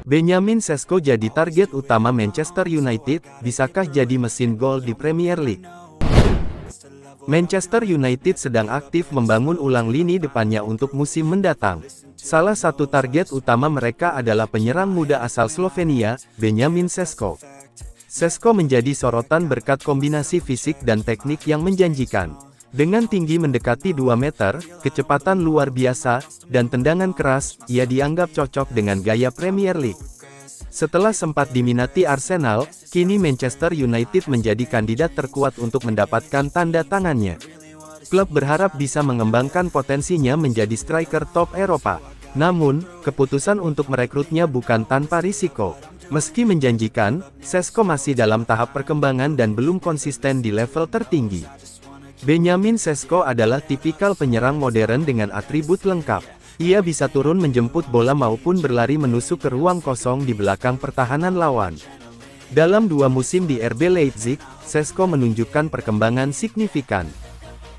Benjamin Sesko jadi target utama Manchester United, bisakah jadi mesin gol di Premier League? Manchester United sedang aktif membangun ulang lini depannya untuk musim mendatang. Salah satu target utama mereka adalah penyerang muda asal Slovenia, Benjamin Sesko. Sesko menjadi sorotan berkat kombinasi fisik dan teknik yang menjanjikan. Dengan tinggi mendekati 2 meter, kecepatan luar biasa, dan tendangan keras, ia dianggap cocok dengan gaya Premier League. Setelah sempat diminati Arsenal, kini Manchester United menjadi kandidat terkuat untuk mendapatkan tanda tangannya. Klub berharap bisa mengembangkan potensinya menjadi striker top Eropa. Namun, keputusan untuk merekrutnya bukan tanpa risiko. Meski menjanjikan, Sesko masih dalam tahap perkembangan dan belum konsisten di level tertinggi. Benjamin Sesko adalah tipikal penyerang modern dengan atribut lengkap. Ia bisa turun menjemput bola maupun berlari menusuk ke ruang kosong di belakang pertahanan lawan. Dalam 2 musim di RB Leipzig, Sesko menunjukkan perkembangan signifikan.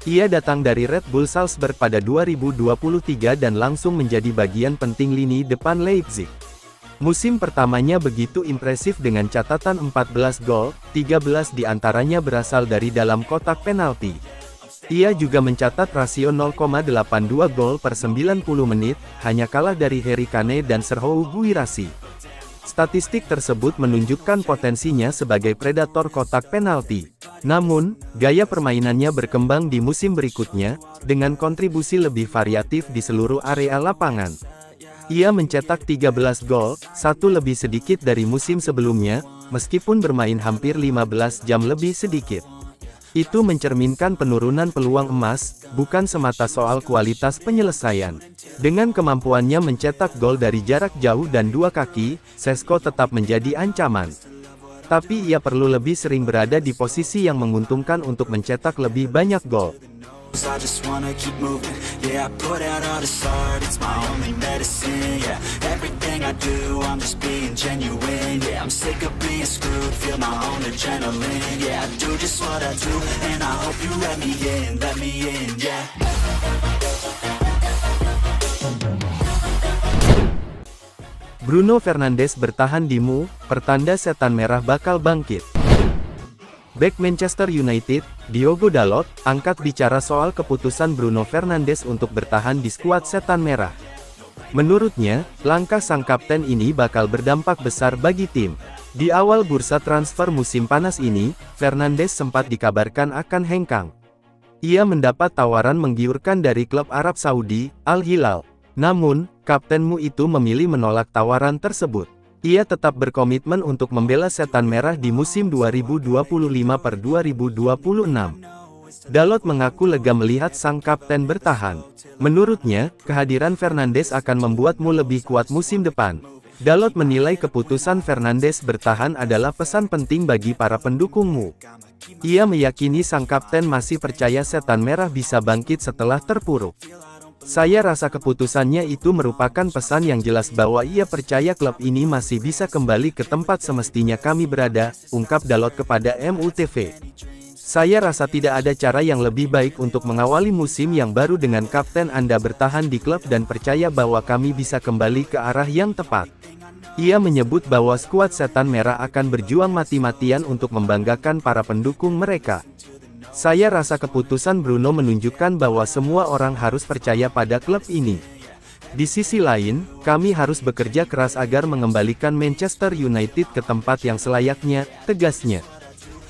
Ia datang dari Red Bull Salzburg pada 2023 dan langsung menjadi bagian penting lini depan Leipzig. Musim pertamanya begitu impresif dengan catatan 14 gol, 13 diantaranya berasal dari dalam kotak penalti. Ia juga mencatat rasio 0,82 gol per 90 menit, hanya kalah dari Harry Kane dan Serhou Guirassy. Statistik tersebut menunjukkan potensinya sebagai predator kotak penalti. Namun, gaya permainannya berkembang di musim berikutnya, dengan kontribusi lebih variatif di seluruh area lapangan. Ia mencetak 13 gol, 1 lebih sedikit dari musim sebelumnya, meskipun bermain hampir 15 jam lebih sedikit. Itu mencerminkan penurunan peluang emas, bukan semata soal kualitas penyelesaian. Dengan kemampuannya mencetak gol dari jarak jauh dan 2 kaki, Sesko tetap menjadi ancaman. Tapi ia perlu lebih sering berada di posisi yang menguntungkan untuk mencetak lebih banyak gol. I just wanna keep moving, yeah, I put out all this art, it's my only medicine, yeah, everything I do, I'm just being genuine, yeah, I'm sick of being screwed, feel my own adrenaline, yeah, I do just what I do, and I hope you let me in, yeah. Bruno Fernandes bertahan di MU, pertanda setan merah bakal bangkit. Bek Manchester United, Diogo Dalot, angkat bicara soal keputusan Bruno Fernandes untuk bertahan di skuad setan merah. Menurutnya, langkah sang kapten ini bakal berdampak besar bagi tim. Di awal bursa transfer musim panas ini, Fernandes sempat dikabarkan akan hengkang. Ia mendapat tawaran menggiurkan dari klub Arab Saudi, Al Hilal. Namun, kapten MU itu memilih menolak tawaran tersebut. Ia tetap berkomitmen untuk membela setan merah di musim 2025-2026. Dalot mengaku lega melihat sang kapten bertahan. Menurutnya, kehadiran Fernandes akan membuatmu lebih kuat musim depan. Dalot menilai keputusan Fernandes bertahan adalah pesan penting bagi para pendukungmu. Ia meyakini sang kapten masih percaya setan merah bisa bangkit setelah terpuruk. Saya rasa keputusannya itu merupakan pesan yang jelas bahwa ia percaya klub ini masih bisa kembali ke tempat semestinya kami berada, ungkap Dalot kepada MUTV. Saya rasa tidak ada cara yang lebih baik untuk mengawali musim yang baru dengan kapten Anda bertahan di klub dan percaya bahwa kami bisa kembali ke arah yang tepat. Ia menyebut bahwa skuad setan merah akan berjuang mati-matian untuk membanggakan para pendukung mereka. Saya rasa keputusan Bruno menunjukkan bahwa semua orang harus percaya pada klub ini. Di sisi lain, kami harus bekerja keras agar mengembalikan Manchester United ke tempat yang selayaknya, tegasnya.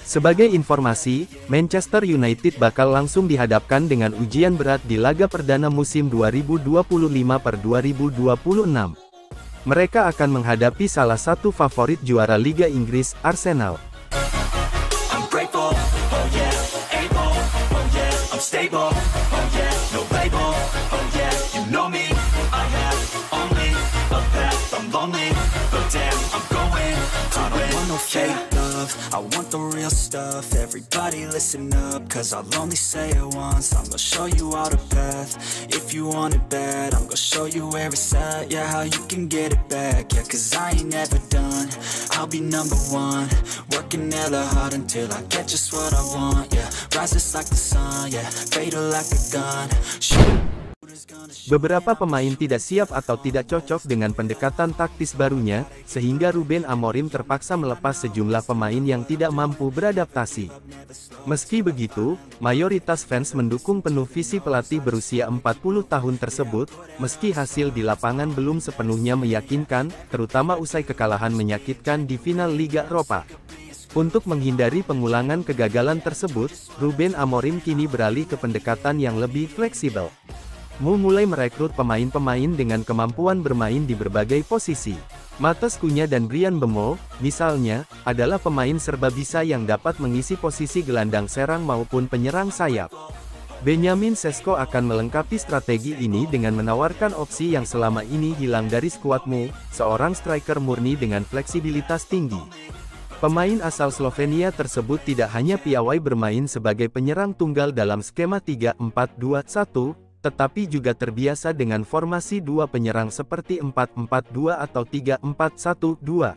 Sebagai informasi, Manchester United bakal langsung dihadapkan dengan ujian berat di laga perdana musim 2025-2026. Mereka akan menghadapi salah satu favorit juara Liga Inggris, Arsenal. stable. Oh yeah, no label. Oh yeah, you know me. I have only a path. I'm lonely, but damn, I'm going to win. I don't want no fake love, I want the real stuff. Everybody listen up, cause I'll only say it once. I'm gonna show you all the path. If you want it bad, I'm gonna show you where it's at. Yeah, how you can get it back. Yeah, cause I ain't never done. I'll be number one, working hella hard until I get just what I want. Yeah, rises like the sun, yeah, fatal like a gun. Shoot. Beberapa pemain tidak siap atau tidak cocok dengan pendekatan taktis barunya, sehingga Ruben Amorim terpaksa melepas sejumlah pemain yang tidak mampu beradaptasi. Meski begitu, mayoritas fans mendukung penuh visi pelatih berusia 40 tahun tersebut, meski hasil di lapangan belum sepenuhnya meyakinkan, terutama usai kekalahan menyakitkan di final Liga Eropa. Untuk menghindari pengulangan kegagalan tersebut, Ruben Amorim kini beralih ke pendekatan yang lebih fleksibel. Mulai merekrut pemain-pemain dengan kemampuan bermain di berbagai posisi. Matheus Cunha dan Bryan Mbeumo, misalnya, adalah pemain serba bisa yang dapat mengisi posisi gelandang serang maupun penyerang sayap. Benjamin Sesko akan melengkapi strategi ini dengan menawarkan opsi yang selama ini hilang dari skuadmu, seorang striker murni dengan fleksibilitas tinggi. Pemain asal Slovenia tersebut tidak hanya piawai bermain sebagai penyerang tunggal dalam skema 3-4-2-1, tetapi juga terbiasa dengan formasi dua penyerang seperti 4-4-2 atau 3-4-1-2.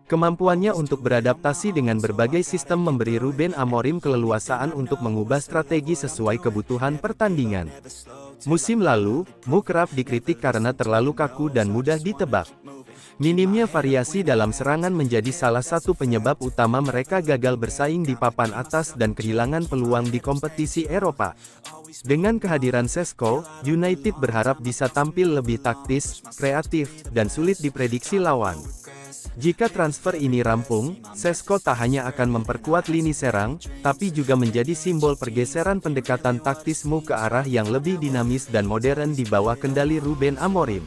Kemampuannya untuk beradaptasi dengan berbagai sistem memberi Ruben Amorim keleluasaan untuk mengubah strategi sesuai kebutuhan pertandingan. Musim lalu, Mu kerap dikritik karena terlalu kaku dan mudah ditebak. Minimnya variasi dalam serangan menjadi salah satu penyebab utama mereka gagal bersaing di papan atas dan kehilangan peluang di kompetisi Eropa. Dengan kehadiran Sesko, United berharap bisa tampil lebih taktis, kreatif, dan sulit diprediksi lawan. Jika transfer ini rampung, Sesko tak hanya akan memperkuat lini serang, tapi juga menjadi simbol pergeseran pendekatan taktis Mu ke arah yang lebih dinamis dan modern di bawah kendali Ruben Amorim.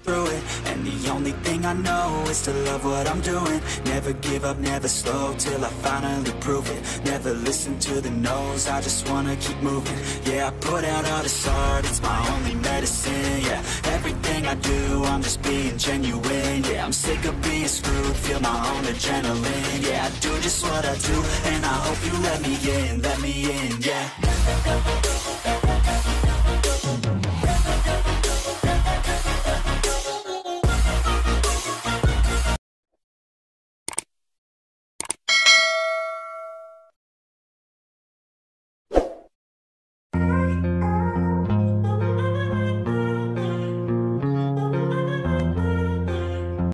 And the only thing I know is to love what I'm doing. Never give up, never slow, till I finally prove it. Never listen to the no's, I just wanna keep moving. Yeah, I put out all this art, it's my only medicine. Yeah, everything I do, I'm just being genuine. Yeah, I'm sick of being screwed, feel my own adrenaline. Yeah, I do just what I do, and I hope you let me in, yeah.